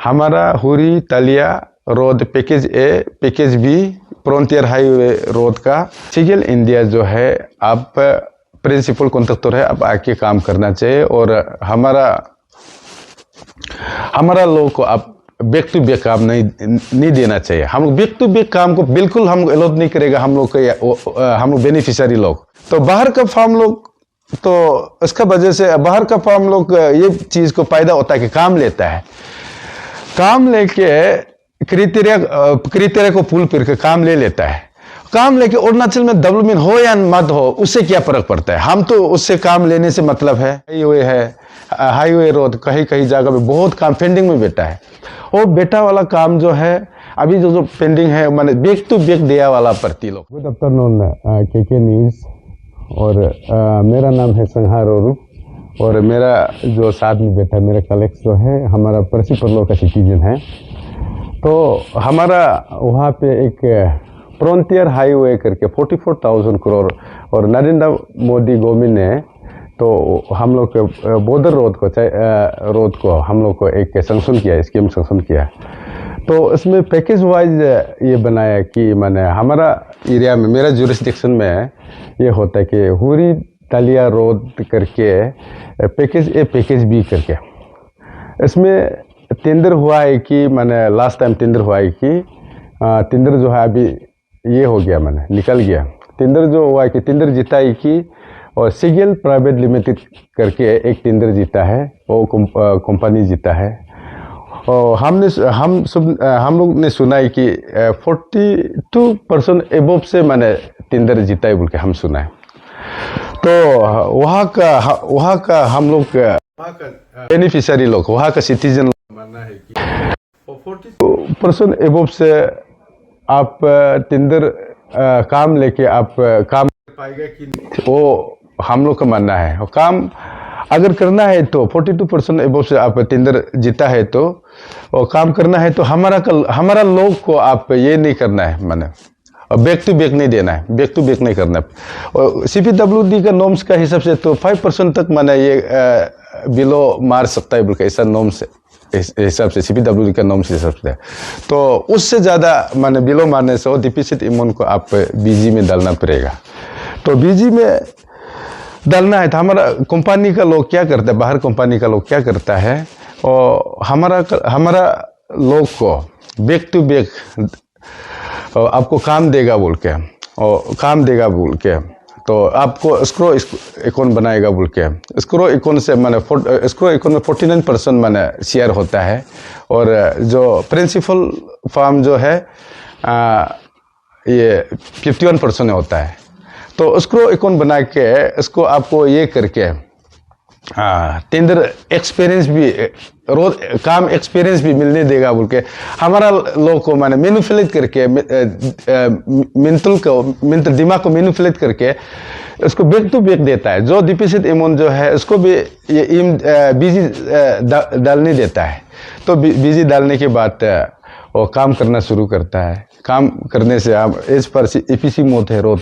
हमारा हुरी तालिया road package A package B frontier highway road का सिगल इंडिया जो है आप प्रिंसिपल कॉन्ट्रैक्टर है, अब आके काम करना चाहिए। और हमारा लोग को आप बैक टू बैक काम नहीं देना चाहिए। हम लोग बैक टू बैक काम को बिल्कुल हम अलाउ नहीं करेगा। हम लोग बेनिफिशियरी लोग तो बाहर का फार्म लोग, तो इसका वजह से बाहर का फार्म लोग ये चीज को फायदा होता है कि काम लेता है, काम लेके क्राइटेरिया को पुल करके काम ले लेता है। काम लेके अरुणाचल में डेवलपमेंट हो या मत हो उससे क्या फर्क पड़ता है, हम तो उससे काम लेने से मतलब है। हाईवे रोड कहीं कहीं जगह पे बहुत काम पेंडिंग में बैठा है। वो बेटा वाला काम जो है अभी जो पेंडिंग है मैंने बैक टू बैक दिया वाला प्रति लोग। गुड आफ्टरनून के न्यूज़। और मेरा नाम है संहार और मेरा जो साथ में बैठा मेरा कलेक्ट जो है हमारा प्रिंसिपल का सिटीजन है। तो हमारा वहाँ पे एक फ्रंटियर हाईवे करके 44,000 करोड़ और नरेंद्र मोदी गवर्नमेंट ने तो हम लोग के बॉर्डर रोड को हम लोग को एक सैंक्शन किया, स्कीम सैंक्शन किया। तो इसमें पैकेज वाइज ये बनाया कि मैंने हमारा एरिया में मेरा जुरिस्डिक्शन में ये होता है कि हुरी तालिया रोड करके पैकेज ए पैकेज बी करके इसमें टेंडर हुआ है कि मैंने लास्ट टाइम टेंडर हुआ है कि टेंडर जो है अभी ये हो गया, मैंने निकल गया। टेंडर जो हुआ है कि टेंडर जीता है कि और सिगल प्राइवेट लिमिटेड करके एक टेंडर जीता है, वो कंपनी जीता है। और हम लोग ने सुना है कि 42% एबव से मैंने टेंडर जीता है बोल के हम सुना है। तो वहाँ का हम लोग बेनिफिशियरी लोग, वहाँ का सिटीजन मानना है कि 42% एबव से आप टेंडर काम लेके आप काम कर पाएगा कि नहीं, वो हम लोग का मानना है। और काम अगर करना है तो 42% एबव से आप टेंडर जीता है तो और काम करना है तो हमारा लोग को आप ये नहीं करना है, माने और बैक टू बैक नहीं देना है, बैक टू बैक नहीं करना है। और CPWD का नॉर्म्स का हिसाब से तो 5% तक माने ये बिलो मार सकता है बोल के ऐसा नॉर्म्स हिसाब से CPWD का नॉर्म्स हिसाब से। तो उससे ज़्यादा माने बिलो मारने से वो डिफिसिट अमाउंट को आप BG में डालना पड़ेगा। तो BG में डालना है तो हमारा कंपनी का लोग क्या करता है, बाहर कंपनी का लोग क्या करता है और हमारा लोग को बैक टू बैक आपको काम देगा बोल के और काम देगा बोल के तो आपको स्क्रो अकाउंट बनाएगा बोल के स्क्रो अकाउंट से मैंने स्क्रो अकाउंट में 49% मैंने शेयर होता है। और जो प्रिंसिपल फार्म जो है ये 51% होता है। तो स्क्रो अकाउंट बना के इसको आपको ये करके टेंडर एक्सपीरियंस भी रोज काम एक्सपीरियंस भी मिलने देगा बोल के हमारा लोग को मैंने मैनिपुलेट करके मेंटल दिमाग को मैनिपुलेट करके इसको बैक टू बैक देता है। जो डिफिसिट अमाउंट जो है इसको भी ये BG डालने देता है। तो BG डालने के बाद वो काम करना शुरू करता है। काम करने से आप एज पर EPC मोड है रोड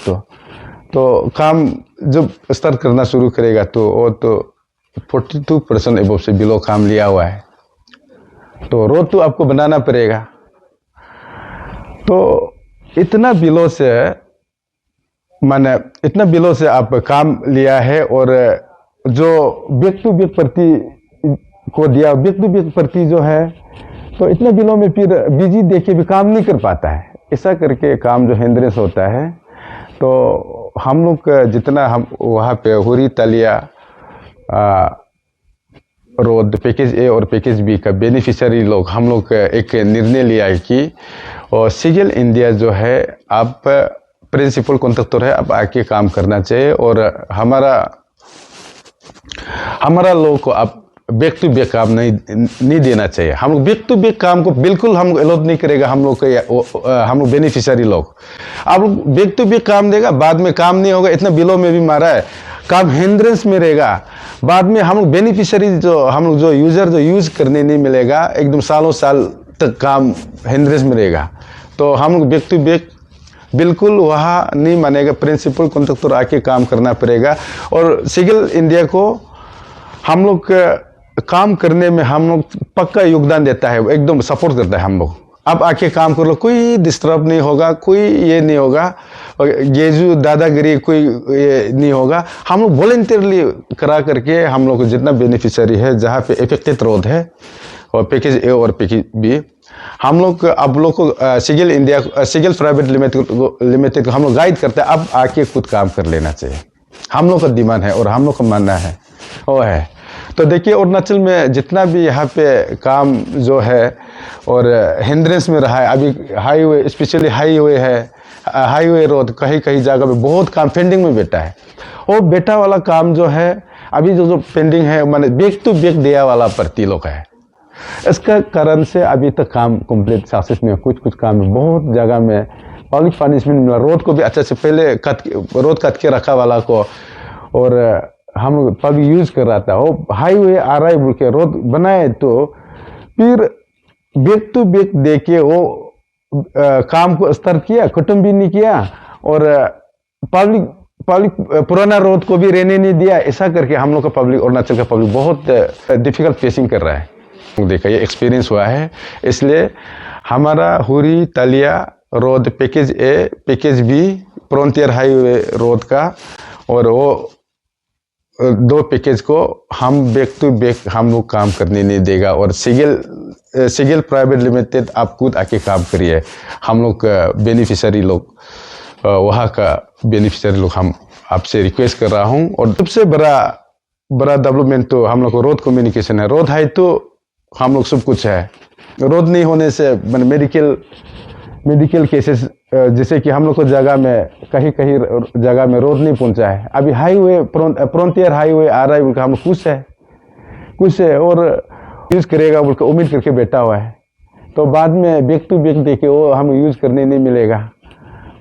तो काम जब स्टार्ट करना शुरू करेगा तो वो तो 42% एबव से बिलो काम लिया हुआ है। तो रोड तो आपको बनाना पड़ेगा। तो इतना बिलो से आप काम लिया है और जो बैक टू बैक प्रति को दिया, बैक टू बैक प्रति जो है तो इतना बिलो में फिर BG देके भी काम नहीं कर पाता है। ऐसा करके काम जो हिंद्रेंस होता है। तो हम लोग जितना हम वहाँ पे हुरी तालिया रोड पैकेज ए और पैकेज बी का बेनिफिशियरी लोग हम लोग एक निर्णय लिया है कि और सिगल इंडिया जो है आप प्रिंसिपल कॉन्ट्रैक्टर है, अब आके काम करना चाहिए। और हमारा लोग को आप बैक टू बैक काम नहीं देना चाहिए। हम लोग बैक टू बैक काम को बिल्कुल हम अलाउ नहीं करेगा। हम लोग बेनिफिशियरी लोग आप लोग बैक टू बैक काम देगा, बाद में काम नहीं होगा। इतना बिलो में भी मारा है, काम हिंद्रेंस में रहेगा। बाद में हम लोग बेनिफिशियरी हम लोग जो यूजर जो यूज करने नहीं मिलेगा, एकदम सालों साल तक काम हिंद्रेंस में रहेगा। तो हम लोग बैक टू बैक बिल्कुल वहाँ नहीं मानेगा। प्रिंसिपल कॉन्ट्रैक्टर आके काम करना पड़ेगा। और सिगल इंडिया को हम लोग काम करने में हम लोग पक्का योगदान देता है, एकदम सपोर्ट करता है हम लोग। अब आके काम कर लो, कोई डिस्टर्ब नहीं होगा, कोई ये नहीं होगा, और ये जो दादागिरी कोई ये नहीं होगा। हम लोग वॉलंटियरली करा करके हम लोग को जितना बेनिफिशियरी है, जहाँ पे अफेक्टेड रोड है और पैकेज ए और पैकेज बी, हम लोग अब लोग को सिगल प्राइवेट लिमिटेड को हम लोग गाइड करते हैं, अब आके खुद काम कर लेना चाहिए। हम लोग का डिमांड है और हम लोग का मानना है वो है। तो देखिए अरुणाचल में जितना भी यहाँ पे काम जो है और हिंड्रेंस में रहा है, अभी हाईवे स्पेशली हाईवे है, हाईवे रोड कहीं कहीं जगह पे बहुत काम पेंडिंग में बैठा है। वो बेटा वाला काम जो है अभी जो पेंडिंग है, माने बैक टू बैक दिया वाला प्रति लोग है। इसका कारण से अभी तक काम कंप्लीट सक्सेस नहीं, कुछ काम में बहुत जगह में पब्लिक पनिशमेंट मिला। रोड को भी अच्छे से पहले रोड कट के रखा वाला को, और हम लोग पब्लिक यूज कर रहा था, वो हाईवे आ रहा है बोल के रोड बनाए, तो फिर बैक टू बैक दे के वो काम को स्टार्ट किया, खत्म भी नहीं किया, और पब्लिक पुराना रोड को भी रहने नहीं दिया। ऐसा करके हम लोग का पब्लिक, अरुणाचल का पब्लिक बहुत डिफिकल्ट फेसिंग कर रहा है। देखा ये एक्सपीरियंस हुआ है, इसलिए हमारा हुरी तलिया road package A package B frontier highway road का, और वो दो पैकेज को हम बैक टू बैक हम लोग काम करने नहीं देगा। और सिगल प्राइवेट लिमिटेड आप खुद आके काम करिए। हम लोग बेनिफिशियरी लोग, वहाँ का बेनिफिशियरी लोग, हम आपसे रिक्वेस्ट कर रहा हूँ। और सबसे बड़ा डेवलपमेंट तो हम लोग को रोड कम्युनिकेशन है। रोड है तो हम लोग सब कुछ है। रोड नहीं होने से मेडिकल केसेस, जैसे कि हम लोग को जगह में कहीं जगह में रोड नहीं पहुंचा है। अभी हाईवे फ्रंटियर हाईवे आ रहा है बोल हम कुछ है और यूज़ करेगा बोल के उम्मीद करके बैठा हुआ है, तो बाद में बैक टू बैक देके वो हम यूज़ करने नहीं मिलेगा।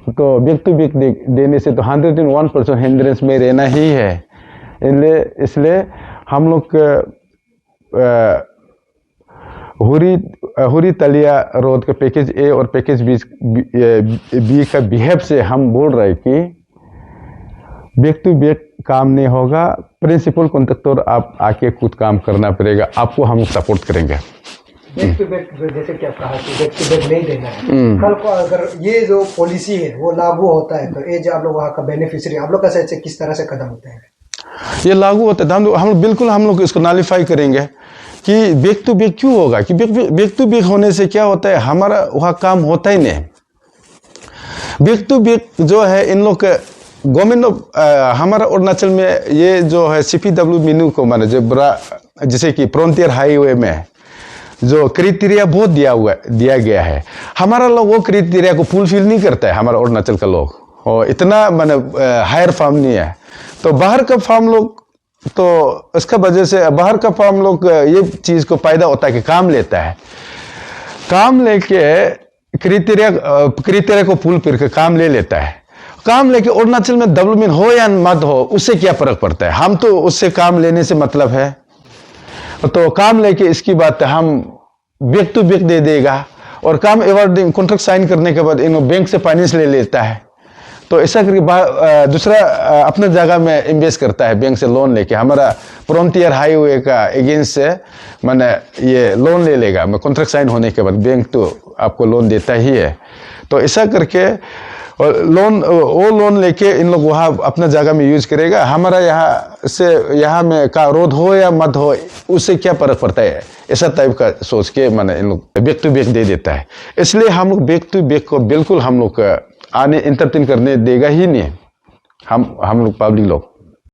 तो बैक टू बैक देने से तो 101% हिंड्रेंस में रहना ही है। इसलिए हम लोग हुरी तलिया रोड के पैकेज ए और पैकेज बी का बिहेव से हम बोल रहे हैं कि बैक टू बैक काम नहीं होगा। प्रिंसिपल कॉन्ट्रैक्टर आप आके खुद काम करना पड़ेगा, आपको हम सपोर्ट करेंगे। बैक टू बैक जैसे क्या कहा कि बैक टू बैक नहीं देना है, कल को अगर ये जो पॉलिसी है वो लागू होता है तो ये जो आप लोग वहाँ का बेनिफिशियरी, आप लोग का से किस तरह से कदम होते हैं? ये लागू होता है तो हम बिल्कुल हम लोग इसको नॉलिफाई करेंगे कि बैक टू बैक क्यों होगा, कि बैक टू बैक होने से क्या होता है, हमारा वहाँ काम होता ही नहीं। बैक टू बैक जो है इन लोग गवर्नमेंट हमारा अरुणाचल में ये जो है CPW मीनू को माने जो बड़ा, जैसे कि फ्रंटियर हाईवे में जो क्राइटेरिया बहुत दिया गया है, हमारा लोग वो क्राइटेरिया को फुलफिल नहीं करता है। हमारा अरुणाचल का लोग और इतना माने हायर फार्म नहीं है, तो बाहर का फार्म लोग, तो इसका वजह से बाहर का फार्म लोग ये चीज को फायदा होता है कि काम लेता है, काम लेके क्राइटेरिया को फुल करके काम ले लेता है। काम लेके अरुणाचल में डेवलपमेंट हो या मत हो उससे क्या फर्क पड़ता है, हम तो उससे काम लेने से मतलब है। तो काम लेके इसकी बात हम बैक टू बैक दे देगा, और काम अवार्डिंग कॉन्ट्रैक्ट साइन करने के बाद इन बैंक से फाइनेंस ले लेता है। तो ऐसा करके दूसरा अपने जगह में इन्वेस्ट करता है, बैंक से लोन लेके। हमारा फ्रंटियर हाईवे का एगेंस्ट से मैंने ये लोन ले लेगा, मैं कॉन्ट्रैक्ट साइन होने के बाद बैंक तो आपको लोन देता ही है। तो ऐसा करके और वो लोन लेके इन लोग वहाँ अपना जगह में यूज करेगा। हमारा यहाँ में का रोड हो या मत हो उससे क्या फर्क पड़ता है, ऐसा टाइप का सोच के मैंने इन लोग बैक टू बैक दे देता है। इसलिए हम लोग बैक टू बैक को बिल्कुल हम लोग आने इंटरटेन करने देगा ही नहीं हम लोग पब्लिक लोग।